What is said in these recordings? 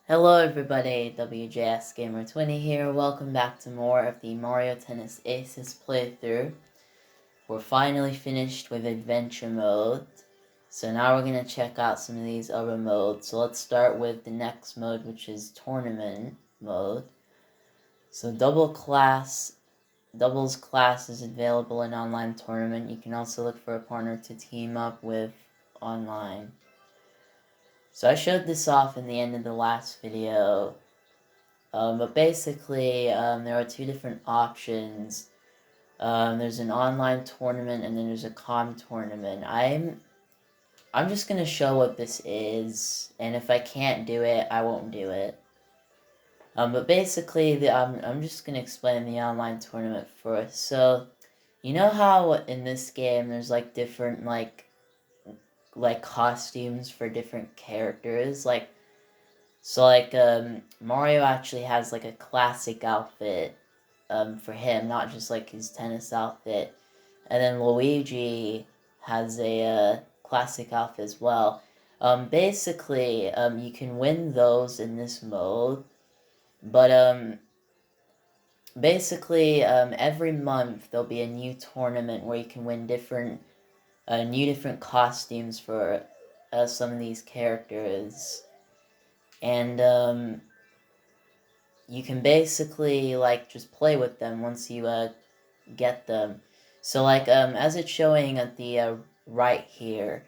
Hello everybody, WJS Gamer 20 here. Welcome back to more of the Mario Tennis Aces playthrough. We're finally finished with adventure mode. So now we're going to check out some of these other modes. So let's start with the next mode, which is tournament mode. So doubles class is available in online tournament. You can also look for a partner to team up with online. So I showed this off in the end of the last video. But basically, there are two different options. There's an online tournament and then there's a com tournament. I'm just gonna show what this is, and if I can't do it, I won't do it. But basically, I'm just gonna explain the online tournament first. So, you know how in this game there's like different like costumes for different characters, Mario actually has like a classic outfit for him, not just like his tennis outfit. And then Luigi has a classic outfit as well. Basically, you can win those in this mode, but basically, every month there'll be a new tournament where you can win different costumes for some of these characters. And you can basically like just play with them once you get them. So as it's showing at the right here,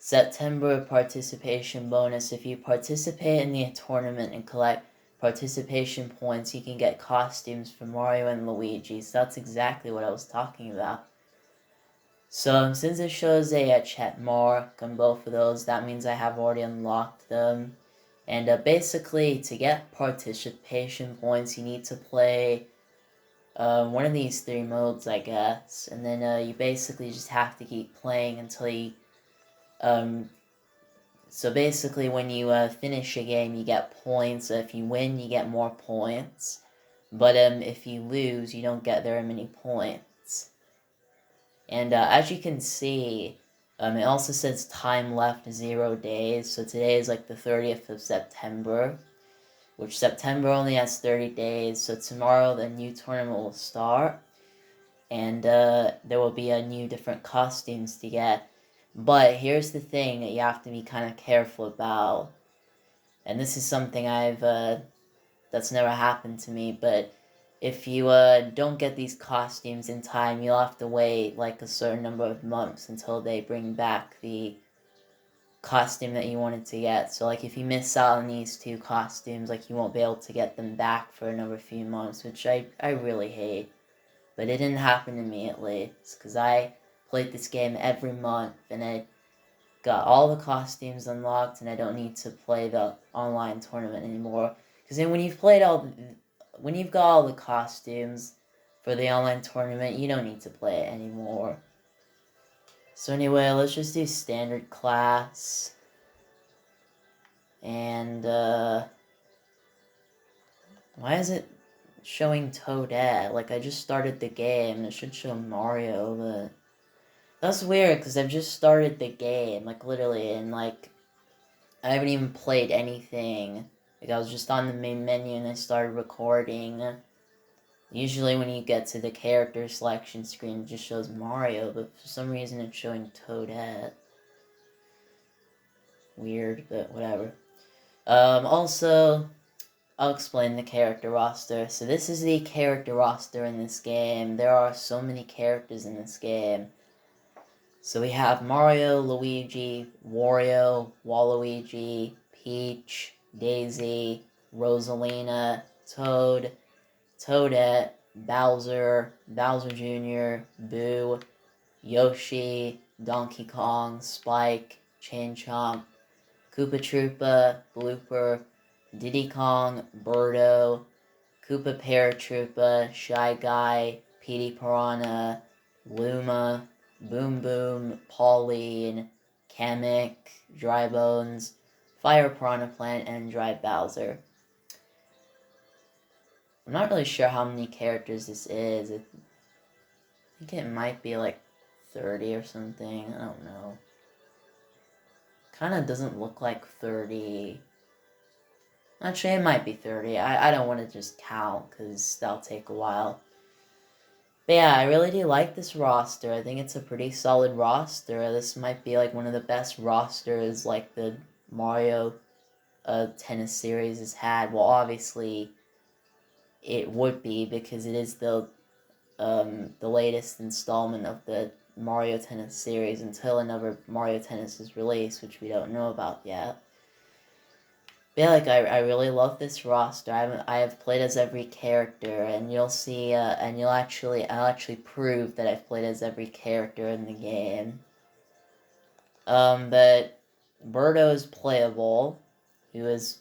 September participation bonus. If you participate in the tournament and collect participation points, you can get costumes for Mario and Luigi. So that's exactly what I was talking about. So since it shows a check mark on both of those, that means I have already unlocked them. And basically, to get participation points, you need to play one of these three modes, I guess. And then you basically just have to keep playing until you... So basically, when you finish a game, you get points. If you win, you get more points. But if you lose, you don't get very many points. And as you can see, it also says time left 0 days. So today is like the 30th of September, which September only has 30 days. So tomorrow the new tournament will start, and there will be a new different costumes to get. But here's the thing that you have to be kind of careful about, and this is something that's never happened to me, but if you don't get these costumes in time, you'll have to wait like a certain number of months until they bring back the costume that you wanted to get. So like if you miss out on these two costumes, like you won't be able to get them back for another few months, which I really hate. But it didn't happen to me at least, because I played this game every month and I got all the costumes unlocked and I don't need to play the online tournament anymore. Because then when you've got all the costumes for the online tournament, you don't need to play it anymore. So anyway, let's just do standard class. And why is it showing Toadette? Like, I just started the game. It should show Mario, but that's weird because I've just started the game, like literally, and like I haven't even played anything. Like, I was just on the main menu and I started recording. Usually when you get to the character selection screen, it just shows Mario, but for some reason it's showing Toadette. Weird, but whatever. Also, I'll explain the character roster. So this is the character roster in this game. There are so many characters in this game. So we have Mario, Luigi, Wario, Waluigi, Peach, Daisy, Rosalina, Toad, Toadette, Bowser, Bowser Jr., Boo, Yoshi, Donkey Kong, Spike, Chain Chomp, Koopa Troopa, Blooper, Diddy Kong, Birdo, Koopa Paratroopa, Shy Guy, Petey Piranha, Luma, Boom Boom, Pauline, Kamek, Dry Bones, Fire Piranha Plant, and Dry Bowser. I'm not really sure how many characters this is. I think it might be like 30 or something. I don't know. Kind of doesn't look like 30. Actually, it might be 30. I don't want to just count, because that'll take a while. But yeah, I really do like this roster. I think it's a pretty solid roster. This might be like one of the best rosters like the Mario Tennis series has had. Well, obviously it would be, because it is the latest installment of the Mario Tennis series until another Mario Tennis is released, which we don't know about yet. But yeah, like I really love this roster. I have played as every character, and you'll see, and I'll actually prove that I've played as every character in the game. But Birdo is playable, who, as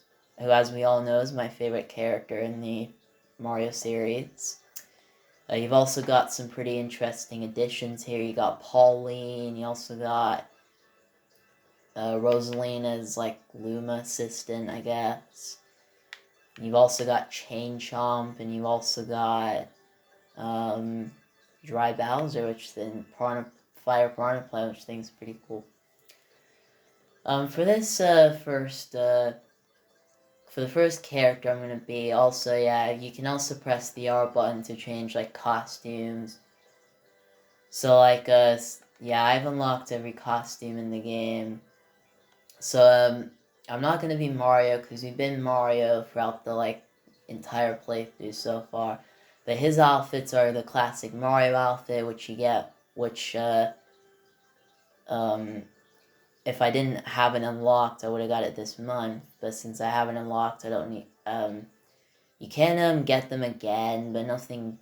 we all know, is my favorite character in the Mario series. You've also got some pretty interesting additions here. You got Pauline. You also got Rosalina's like Luma assistant, I guess. You've also got Chain Chomp, and you've also got Dry Bowser, which then Fire Piranha Plant, which I think is pretty cool. For this for the first character I'm gonna be, also, yeah, you can also press the R button to change like costumes. So like yeah, I've unlocked every costume in the game. So I'm not gonna be Mario, because we've been Mario throughout the like entire playthrough so far. But his outfits are the classic Mario outfit, which you get, which if I didn't have it unlocked, I would have got it this month. But since I haven't unlocked, I don't need you can get them again, but nothing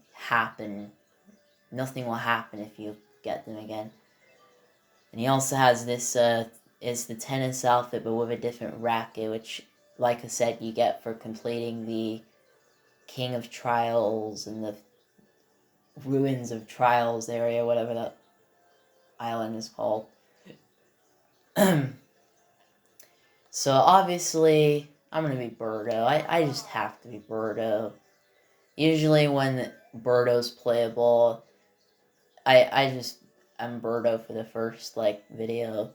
will happen if you get them again. And he also has this is the tennis outfit, but with a different racket, which, like I said, you get for completing the King of Trials and the Ruins of Trials area, whatever that island is called. So obviously, I'm gonna be Birdo. I just have to be Birdo. Usually when Birdo's playable, I'm Birdo for the first like video,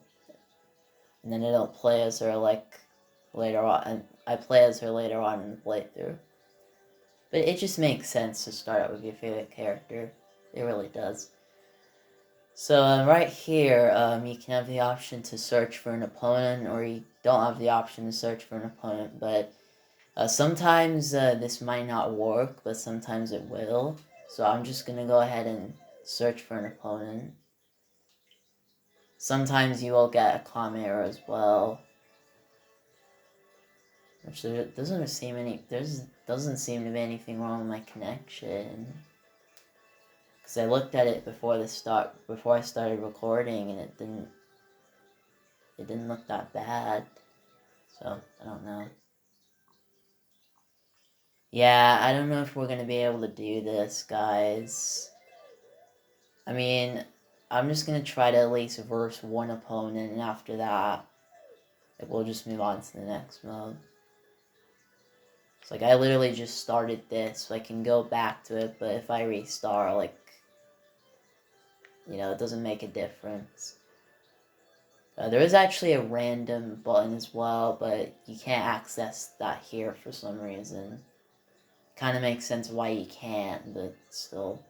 and then I don't play as her like later on, and I play as her later on in the playthrough. But it just makes sense to start out with your favorite character. It really does. So right here, you can have the option to search for an opponent, or you don't have the option to search for an opponent, but sometimes this might not work, but sometimes it will. So I'm just going to go ahead and search for an opponent. Sometimes you will get a comm error as well. Which there doesn't seem to be anything wrong with my connection. Because I looked at it before I started recording, and it didn't look that bad. So I don't know. Yeah, I don't know if we're gonna be able to do this, guys. I mean, I'm just gonna try to at least verse one opponent, and after that, like, we'll just move on to the next mode. It's like I literally just started this, so I can go back to it, but if I restart, like, it doesn't make a difference. There is actually a random button as well, but you can't access that here for some reason. Kind of makes sense why you can't, but still.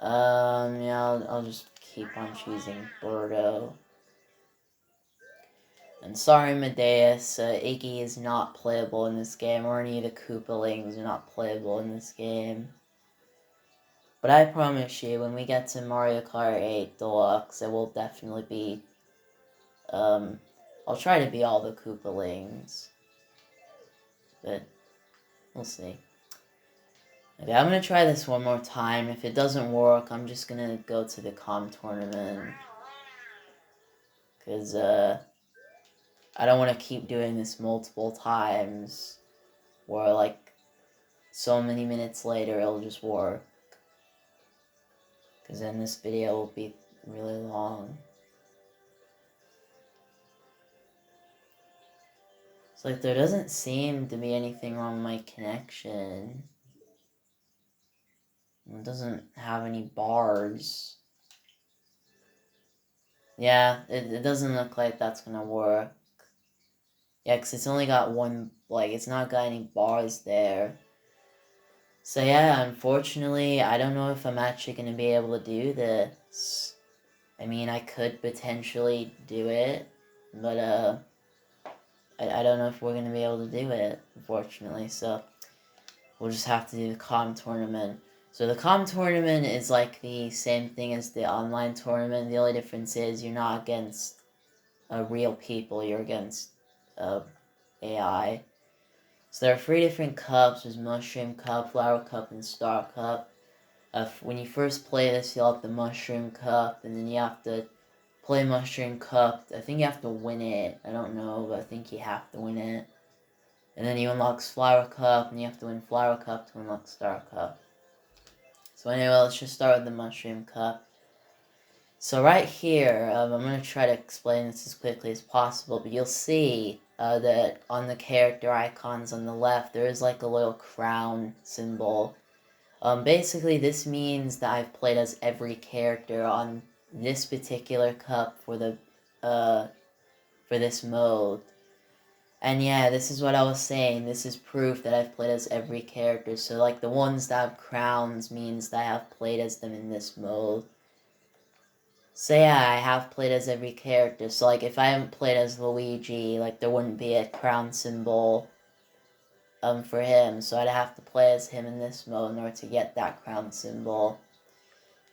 Yeah, I'll just keep on choosing Birdo. And sorry, Medeus, Iggy is not playable in this game, or any of the Koopalings are not playable in this game. But I promise you, when we get to Mario Kart 8 Deluxe, it will definitely be, I'll try to be all the Koopalings. But, we'll see. Okay, I'm gonna try this one more time. If it doesn't work, I'm just gonna go to the comm tournament. Because, I don't want to keep doing this multiple times, where, like, so many minutes later it'll just work. Because then this video will be really long. It's like there doesn't seem to be anything wrong with my connection. It doesn't have any bars. Yeah, it doesn't look like that's gonna work. Yeah, because it's only got one, like, it's not got any bars there. So yeah, unfortunately, I don't know if I'm actually going to be able to do this. I mean, I could potentially do it, but, I don't know if we're going to be able to do it, unfortunately, so we'll just have to do the comm tournament. So the comm tournament is like the same thing as the online tournament. The only difference is you're not against real people, you're against AI. So there are 3 different cups. There's Mushroom Cup, Flower Cup, and Star Cup. When you first play this, you'll have the Mushroom Cup, and then you have to play Mushroom Cup. I think you have to win it. I don't know, but I think you have to win it. And then you unlock Flower Cup, and you have to win Flower Cup to unlock Star Cup. So anyway, let's just start with the Mushroom Cup. So right here, I'm going to try to explain this as quickly as possible, but you'll see that on the character icons on the left, there is like a little crown symbol. Basically, this means that I've played as every character on this particular cup for this mode. And yeah, this is what I was saying. This is proof that I've played as every character. So like the ones that have crowns means that I have played as them in this mode. So yeah, I have played as every character. So like if I haven't played as Luigi, like there wouldn't be a crown symbol for him. So I'd have to play as him in this mode in order to get that crown symbol.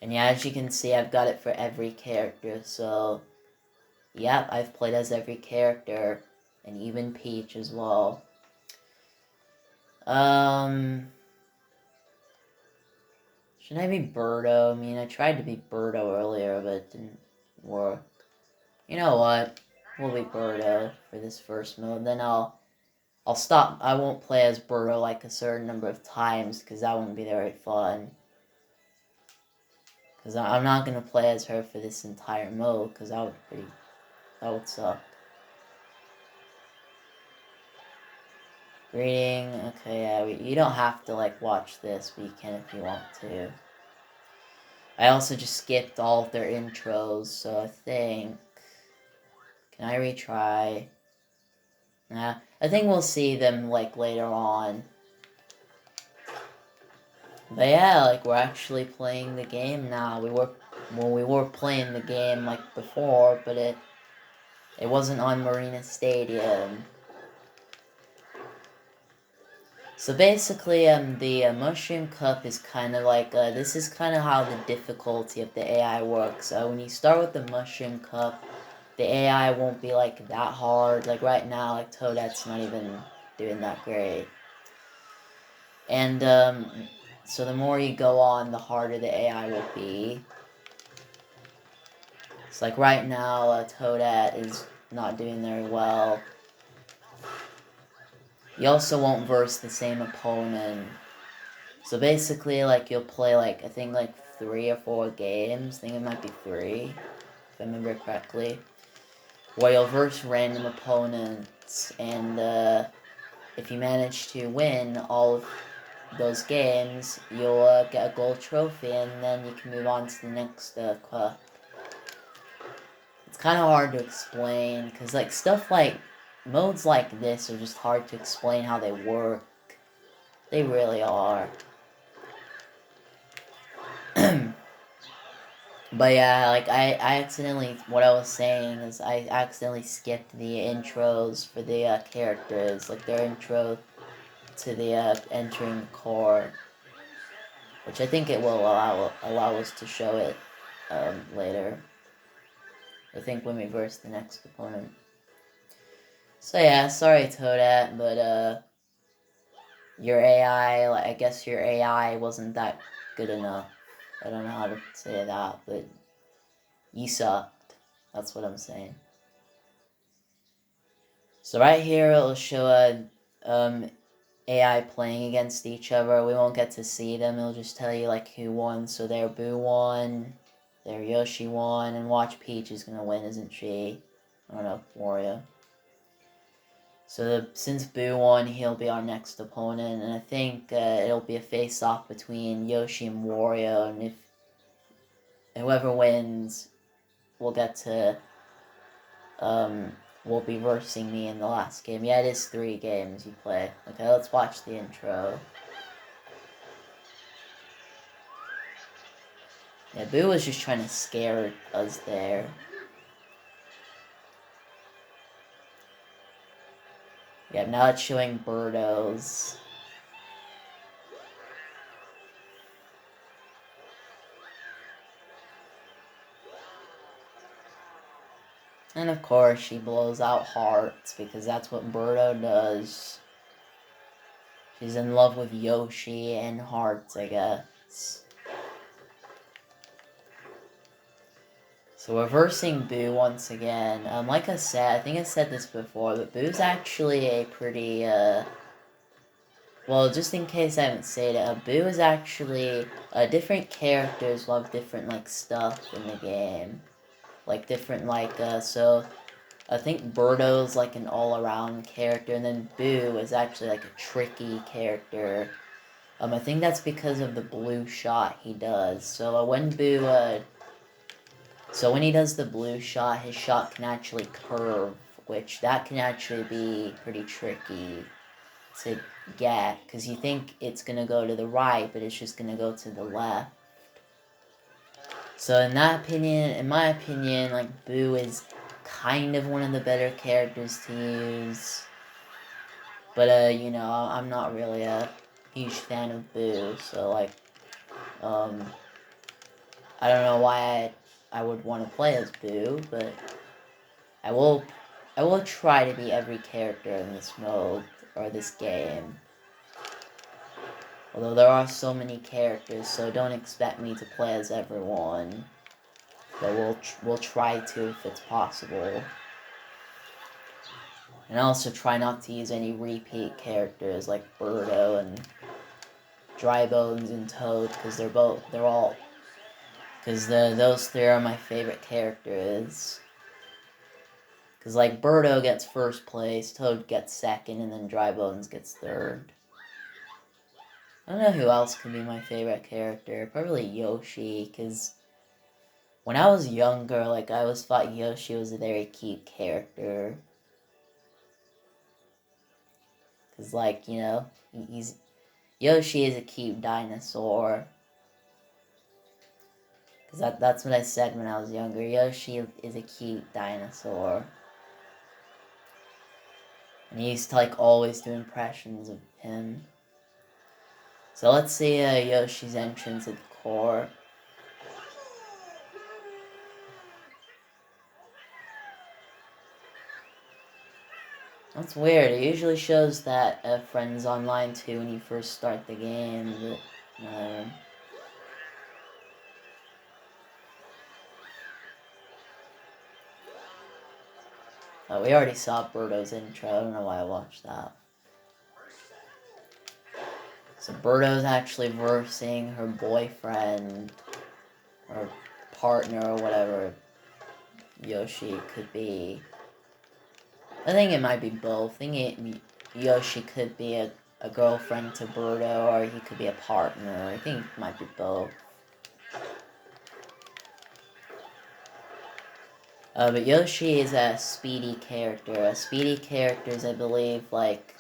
And yeah, as you can see, I've got it for every character. So yep, I've played as every character. And even Peach as well. Should I be Birdo? I mean, I tried to be Birdo earlier, but it didn't work. You know what? We'll be Birdo for this first mode. Then I'll stop. I won't play as Birdo like a certain number of times, because that wouldn't be very fun. Because I'm not going to play as her for this entire mode, because that would suck. Greeting, okay, yeah, you don't have to, like, watch this, but you can if you want to. I also just skipped all of their intros, so I think... Can I retry? Nah, I think we'll see them, like, later on. But yeah, like, we're actually playing the game now. We were playing the game, like, before, but it wasn't on Marina Stadium. So basically, the Mushroom Cup is kind of like, this is kind of how the difficulty of the AI works. When you start with the Mushroom Cup, the AI won't be, like, that hard. Like, right now, like, Toadette's not even doing that great. And, so the more you go on, the harder the AI will be. It's like, right now, Toadette is not doing very well. You also won't verse the same opponent. So basically, like, you'll play, like, I think, like, 3 or 4 games. I think it might be 3, if I remember correctly. Where you'll verse random opponents, and, if you manage to win all of those games, you'll, get a gold trophy, and then you can move on to the next, cup. It's kind of hard to explain, because, like, stuff like, modes like this are just hard to explain how they work. They really are. But yeah, like, I accidentally, what I was saying is I accidentally skipped the intros for the characters, like their intro to the entering core, which I think it will allow us to show it later. I think when we verse the next opponent. So yeah, sorry Toadette, but your AI, like, I guess your AI wasn't that good enough. I don't know how to say that, but you sucked. That's what I'm saying. So right here, it'll show AI playing against each other. We won't get to see them. It'll just tell you, like, who won. So there Boo won, there Yoshi won, and watch Peach is gonna win, isn't she? I don't know, Wario. So since Boo won, he'll be our next opponent, and I think it'll be a face-off between Yoshi and Wario, and if whoever wins will get to will be versing me in the last game. Yeah, it is 3 games you play. Okay, let's watch the intro. Yeah, Boo was just trying to scare us there. Yeah, now it's showing Birdos. And of course, she blows out hearts, because that's what Birdo does. She's in love with Yoshi and hearts, I guess. So we're versing Boo once again. Like I said, I think I said this before, but Boo's actually a pretty, well, just in case I haven't said it, Boo is actually, different characters love different, like, stuff in the game. Like, different, like, so, I think Birdo's, like, an all-around character, and then Boo is actually, like, a tricky character. I think that's because of the blue shot he does. So, when Boo, so when he does the blue shot, his shot can actually curve, which that can actually be pretty tricky to get, because you think it's going to go to the right, but it's just going to go to the left. So in my opinion, like, Boo is kind of one of the better characters to use. But, you know, I'm not really a huge fan of Boo, so, like, I don't know why I would want to play as Boo, but I will try to be every character in this mode, or this game. Although there are so many characters, so don't expect me to play as everyone. But we'll try to if it's possible. And also try not to use any repeat characters like Birdo and Dry Bones and Toad, because those 3 are my favorite characters. Because, like, Birdo gets first place, Toad gets second, and then Dry Bones gets third. I don't know who else could be my favorite character. Probably Yoshi, because when I was younger, like, I always thought Yoshi was a very cute character. Because, like, you know, Yoshi is a cute dinosaur. Because that's what I said when I was younger. Yoshi is a cute dinosaur. And he used to, like, always do impressions of him. So let's see Yoshi's entrance at the core. That's weird. It usually shows that friends online too when you first start the game. But, we already saw Birdo's intro. I don't know why I watched that. So Birdo's actually versing her boyfriend or partner or whatever Yoshi could be. I think it might be both. I think Yoshi could be a girlfriend to Birdo, or he could be a partner. I think it might be both. But Yoshi is a speedy character. Speedy characters, I believe, like,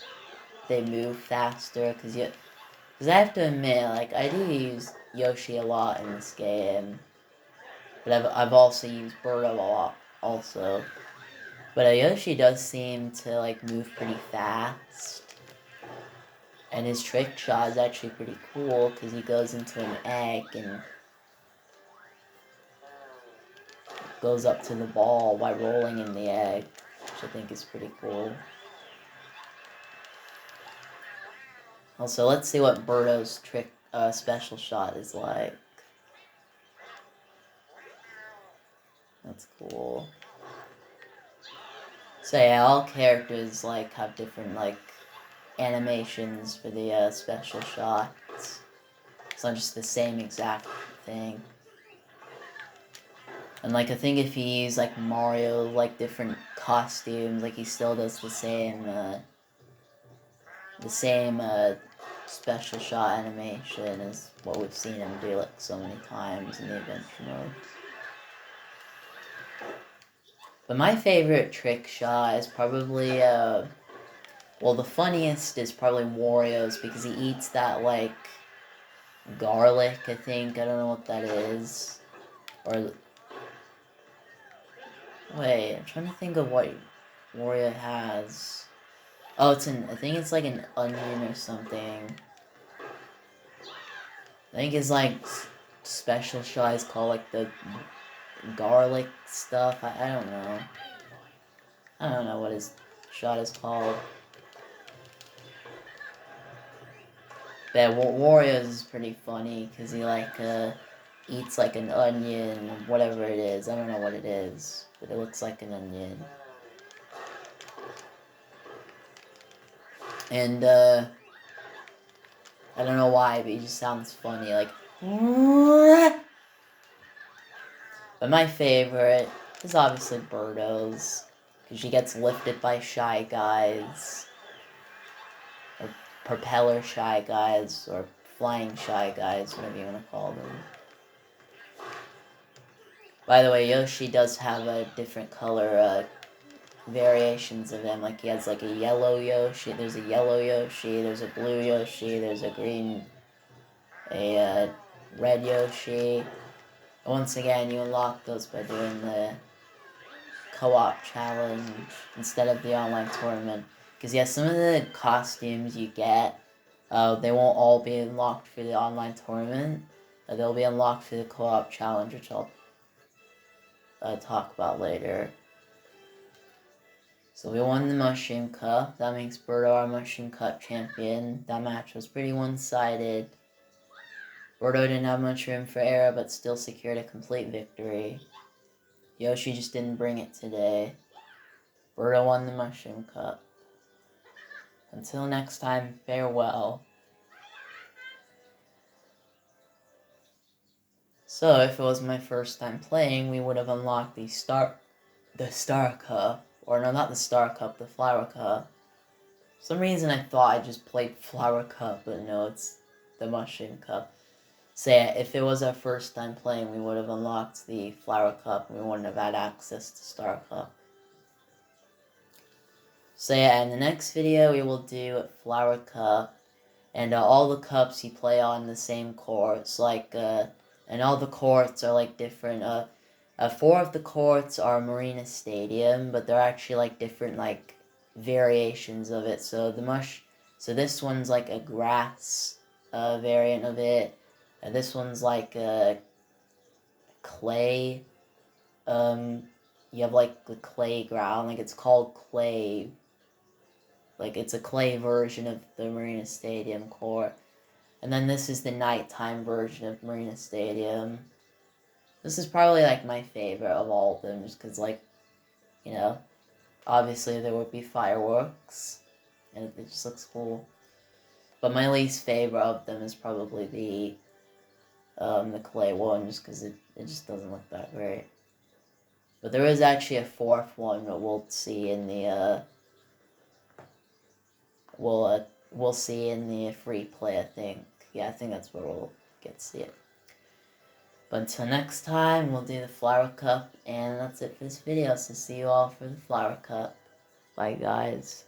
they move faster, because I have to admit, like, I do use Yoshi a lot in this game. But I've also used Birdo a lot, also. But Yoshi does seem to, like, move pretty fast. And his trick shot is actually pretty cool, because he goes into an egg and goes up to the ball by rolling in the egg, which I think is pretty cool. Also, let's see what Birdo's trick special shot is like. That's cool. So yeah, all characters like have different like animations for the special shots. It's not just the same exact thing. And like I think if you use like Mario, like different costumes, like he still does the same special shot animation as what we've seen him do like so many times in the adventure mode. But my favorite trick shot is probably, well, the funniest is probably Wario's, because he eats that, like, garlic, I think. I don't know what that is. Or, wait, I'm trying to think of what Wario has. Oh, I think it's like an onion or something. I think his, like, special shot is called, like, the garlic stuff. I don't know. I don't know what his shot is called. But Wario's is pretty funny, because he, like, eats, like, an onion, whatever it is. I don't know what it is, but it looks like an onion. And, I don't know why, but he just sounds funny, like... But my favorite is obviously Birdo's, because she gets lifted by Shy Guys, or Propeller Shy Guys, or Flying Shy Guys, whatever you want to call them. By the way, Yoshi does have a different color, variations of him. Like, he has, like, a yellow Yoshi, there's a yellow Yoshi, there's a blue Yoshi, there's a green, a, red Yoshi. Once again, you unlock those by doing the co-op challenge instead of the online tournament. Because, yeah, some of the costumes you get, they won't all be unlocked for the online tournament. They'll be unlocked for the co-op challenge, which I'll talk about later. So we won the Mushroom Cup. That makes Birdo our Mushroom Cup champion. That match was pretty one-sided. Birdo didn't have much room for error, but still secured a complete victory. Yoshi just didn't bring it today. Birdo won the Mushroom Cup. Until next time, farewell. So, if it was my first time playing, we would have unlocked the Star Cup. Or no, not the Star Cup, the Flower Cup. For some reason I thought I just played Flower Cup, but no, it's the Mushroom Cup. So yeah, if it was our first time playing, we would have unlocked the Flower Cup, and we wouldn't have had access to Star Cup. So yeah, in the next video, we will do Flower Cup, and all the cups you play on the same courts, like, and all the courts are, like, different, 4 of the courts are Marina Stadium, but they're actually, like, different, like, variations of it. So so this one's, like, a grass, variant of it, and this one's, like, a clay, you have, like, the clay ground, like, it's called clay. Like, it's a clay version of the Marina Stadium court. And then this is the nighttime version of Marina Stadium. This is probably, like, my favorite of all of them, just because, like, you know, obviously there would be fireworks, and it just looks cool. But my least favorite of them is probably the clay one, just because it just doesn't look that great. But there is actually a 4th one that we'll see in the, we'll see in the free play, I think. Yeah, I think that's where we'll get to see it. But until next time, we'll do the Flower Cup, and that's it for this video. So see you all for the Flower Cup. Bye, guys.